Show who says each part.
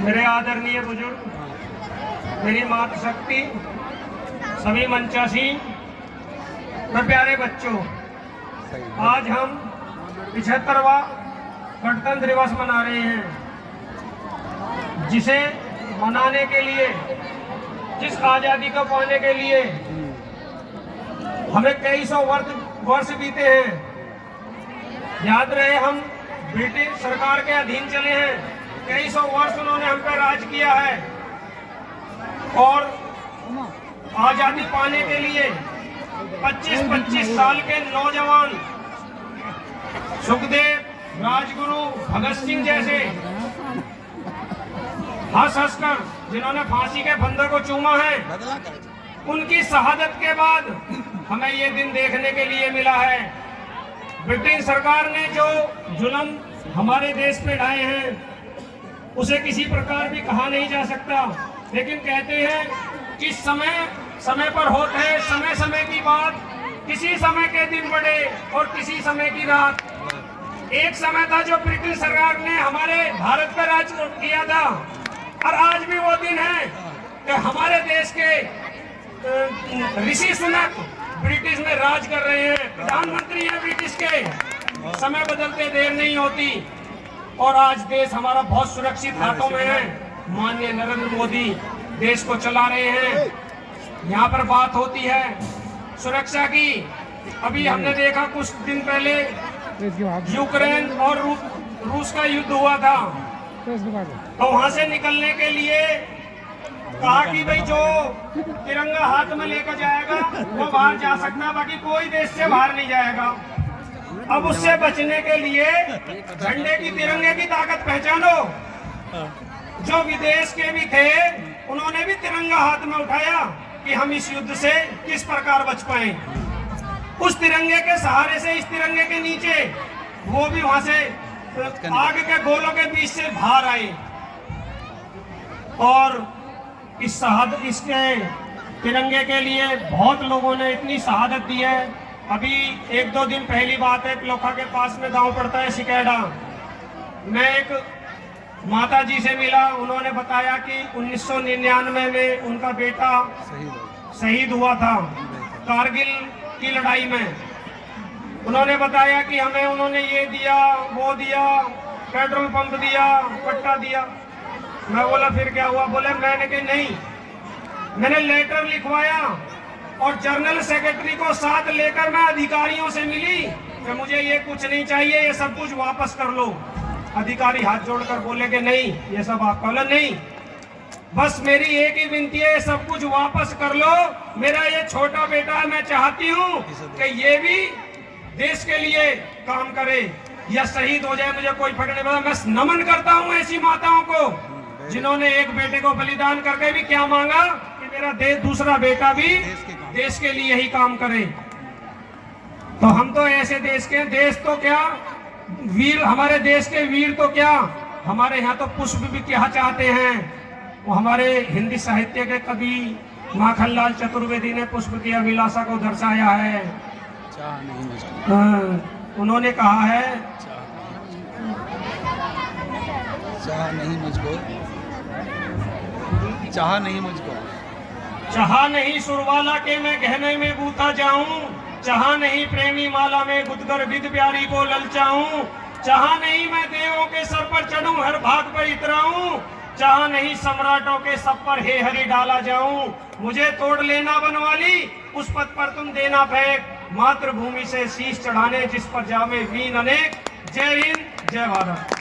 Speaker 1: मेरे आदरणीय बुजुर्ग, मेरी मातृशक्ति, सभी मंचासी व प्यारे बच्चों, आज हम 75वां गणतंत्र दिवस मना रहे हैं, जिसे मनाने के लिए, जिस आज़ादी को पाने के लिए हमें कई सौ वर्ष बीते हैं। याद रहे, हम ब्रिटिश सरकार के अधीन चले हैं, कई सौ वर्ष उन्होंने हम पर राज किया है और आज़ादी पाने के लिए 25-25 साल के नौजवान सुखदेव, राजगुरु, भगत सिंह जैसे हंस-हंसकर जिन्होंने फांसी के फंदे को चूमा है, उनकी शहादत के बाद हमें ये दिन देखने के लिए मिला है। ब्रिटिश सरकार ने जो जुल्म हमारे देश पे ढाए हैं उसे किसी प्रकार भी कहा नहीं जा सकता, लेकिन कहते हैं कि समय पर होते हैं समय समय की बात, किसी समय के दिन बड़े और किसी समय की रात। एक समय था जो ब्रिटिश सरकार ने हमारे भारत पर राज किया था और आज भी वो दिन है कि हमारे देश के ऋषि सुनक ब्रिटिश में राज कर रहे हैं, प्रधानमंत्री हैं ब्रिटिश के। समय बदलते देर नहीं होती और आज देश हमारा बहुत सुरक्षित हाथों में है। माननीय नरेंद्र मोदी देश को चला रहे हैं। यहाँ पर बात होती है सुरक्षा की। अभी हमने देखा कुछ दिन पहले यूक्रेन और रूस का युद्ध हुआ था, तो वहां से निकलने के लिए कहा कि भाई जो तिरंगा हाथ में लेकर जाएगा वो बाहर जा सकता है, बाकी कोई देश से बाहर नहीं जाएगा। अब उससे बचने के लिए झंडे की, तिरंगे की ताकत पहचानो। जो विदेश के भी थे उन्होंने भी तिरंगा हाथ में उठाया कि हम इस युद्ध से किस प्रकार बच पाए। उस तिरंगे के सहारे से, इस तिरंगे के नीचे वो भी वहां से आग के गोलों के बीच से बाहर आए और इसके तिरंगे के लिए बहुत लोगों ने इतनी शहादत दी है। अभी 1-2 दिन पहली बात है, लोखा के पास में गांव पड़ता है सिकेडा, मैं एक माता जी से मिला। उन्होंने बताया कि 1999 में उनका बेटा शहीद हुआ था कारगिल की लड़ाई में। उन्होंने बताया कि हमें उन्होंने ये दिया, वो दिया, पेट्रोल पंप दिया, पट्टा दिया। मैं बोला फिर क्या हुआ? बोले मैंने कि नहीं, मैंने लेटर लिखवाया और जनरल सेक्रेटरी को साथ लेकर मैं अधिकारियों से मिली कि मुझे ये कुछ नहीं चाहिए, ये सब कुछ वापस कर लो। अधिकारी हाथ जोड़कर बोले कि नहीं, ये सब आपका। बोला नहीं, बस मेरी एक ही विनती है, ये सब कुछ वापस कर लो। मेरा ये छोटा बेटा है, मैं चाहती हूँ कि ये भी देश के लिए काम करे या शहीद हो जाए, मुझे कोई फर्क नहीं पड़ता। मैं नमन करता हूँ ऐसी माताओं को जिन्होंने एक बेटे को बलिदान करके भी क्या मांगा कि मेरा दूसरा बेटा भी देश के लिए ही काम करे। तो हम तो ऐसे देश के, देश तो क्या वीर, हमारे देश के वीर तो क्या, हमारे यहाँ तो पुष्प भी क्या चाहते हैं। वो हमारे हिंदी साहित्य के कवि माखनलाल चतुर्वेदी ने पुष्प की अभिलाषा को दर्शाया है। उन्होंने कहा है,
Speaker 2: चाह नहीं मुझको, चाह नहीं मुझको,
Speaker 1: चाहा नहीं सुरवाला के मैं गहने में बूता जाऊं, चाहा नहीं प्रेमी माला में गुदगर विद प्यारी को ललचाऊं, चाहा नहीं मैं देवों के सर पर चढ़ूं हर भाग पर इतराऊं, चाहा नहीं सम्राटों के सब पर हे हरि डाला जाऊं। मुझे तोड़ लेना बनवाली, उस पद पर तुम देना फेंक, मातृभूमि से शीश चढ़ाने जिस पर जावे वीन अनेक। जय हिंद, जय भारत।